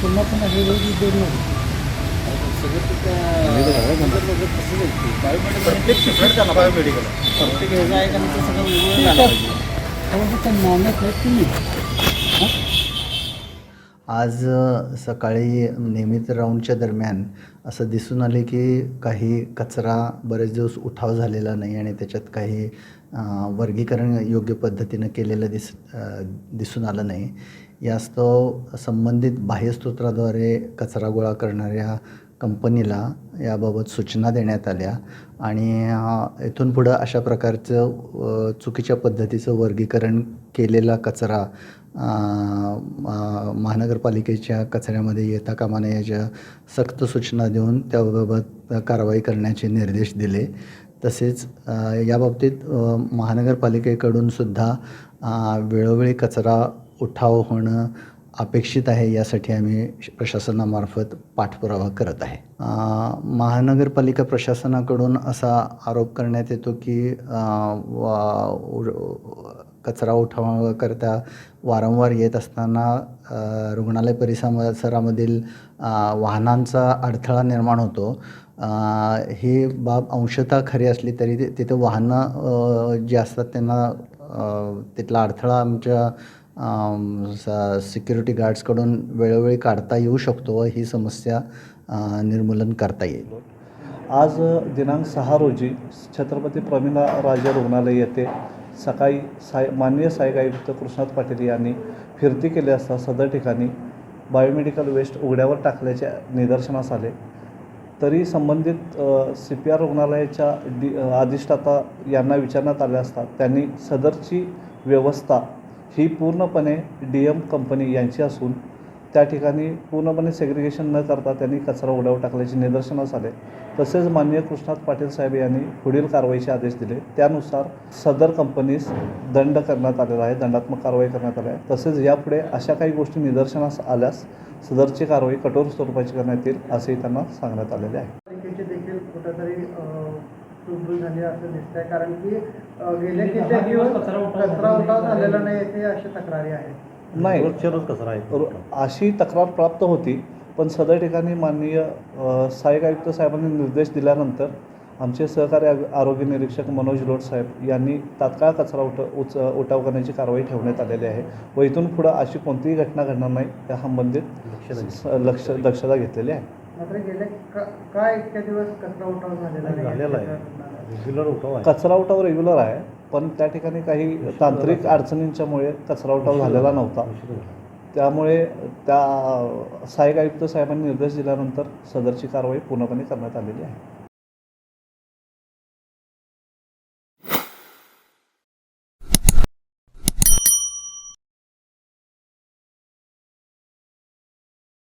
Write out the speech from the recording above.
पुन्हा पुन्हा हे रोज दोन प्रत्येक शिफ्ट झाला बायोमेडिकल प्रत्येक ह्याचं आहे का नाही सगळं वेगवेगळं झालं पाहिजे. मानत नाही तुम्ही. आज सकाळी नियमित राऊंडच्या दरम्यान असं दिसून आले की काही कचरा बरेच दिवस उठाव झालेला नाही आणि त्याच्यात काही वर्गीकरण योग्य पद्धतीनं केलेलं दिसून आलं नाही. यास्तव संबंधित बाह्यस्त्रोताद्वारे कचरा गोळा करणाऱ्या कंपनीला याबाबत सूचना देण्यात आल्या आणि इथून पुढं अशा प्रकारचं चुकीच्या पद्धतीचं वर्गीकरण केलेला कचरा महानगरपालिकेच्या कचऱ्यामध्ये येता कामा नये याच्या सक्त सूचना देऊन त्याबाबत कारवाई करण्याचे निर्देश दिले. तसेच याबाबतीत महानगरपालिकेकडून सुद्धा वेळोवेळी कचरा उठाव होणं अपेक्षित आहे. यासाठी आम्ही प्रशासनामार्फत पाठपुरावा करत आहे. महानगरपालिका प्रशासनाकडून असा आरोप करण्यात येतो की कचरा उठवण्याकरता वारंवार येत असताना रुग्णालय परिसरामधील वाहनांचा अडथळा निर्माण होतो. ही बाब अंशतः खरी असली तरी तिथं वाहनं जे असतात त्यांना तिथला अडथळा आमच्या सिक्युरिटी गार्ड्सकडून वेळोवेळी काढता येऊ शकतो व ही समस्या निर्मूलन करता येईल. आज दिनांक 6 रोजी छत्रपती प्रमिलाराजे रुग्णालय येथे सकाळी माननीय सहाय्यक आयुक्त कृष्णात पाटील यांनी फिरती केली असता सदर ठिकाणी बायोमेडिकल वेस्ट उघड्यावर टाकल्याचे निदर्शनास आले. तरी संबंधित CPR रुग्णालयाच्या अधिष्ठाता यांना विचारण्यात आले असता त्यांनी सदरची व्यवस्था ही पूर्णपणे DM कंपनी यांची असून त्या ठिकाणी पूर्णपणे सेग्रिगेशन न करता त्यांनी कचरा उघड्यावर टाकल्याचे निदर्शनास आले. तसेच माननीय कृष्णात पाटील साहेब यांनी पुढील कारवाईचे आदेश दिले. त्यानुसार सदर कंपनीस दंड करण्यात आलेला आहे, दंडात्मक कारवाई करण्यात आली आहे. तसेच यापुढे अशा काही गोष्टी निदर्शनास आल्यास सदरची कारवाई कठोर स्वरूपाची करण्यात येईल असेही त्यांना सांगण्यात आलेले आहे. पालिकेची देखील कुठेतरी चूकभूल झाली असं दिसतंय, कारण की गेले कित्येक दिवस कचरा उठाव झालेला नाही येथे अशी तक्रारी आहेत. नाही, रोज कचरा आहे. अशी तक्रार प्राप्त होती, पण सदर ठिकाणी माननीय सहाय्यक आयुक्त साहेबांनी निर्देश दिल्यानंतर आमचे सहकारी आरोग्य निरीक्षक मनोज लोट साहेब यांनी तात्काळ कचरा उठाव करण्याची कारवाई ठेवण्यात आलेली आहे व इथून पुढं अशी कोणतीही घटना घडणार नाही त्या संबंधित दक्षता घेतलेली आहे. मात्र गेले काय इतक्या दिवस कचरा उठाव झालेला आहे. रेग्युलर उठाव आहे. कचरा उठाव रेग्युलर आहे, पण त्या ठिकाणी काही तांत्रिक अडचणींच्यामुळे कचरा उठाव झालेला नव्हता. त्यामुळे त्या सहाय्यक आयुक्त साहेबांनी निर्देश दिल्यानंतर सदरची कारवाई पूर्णपणे करण्यात आलेली आहे.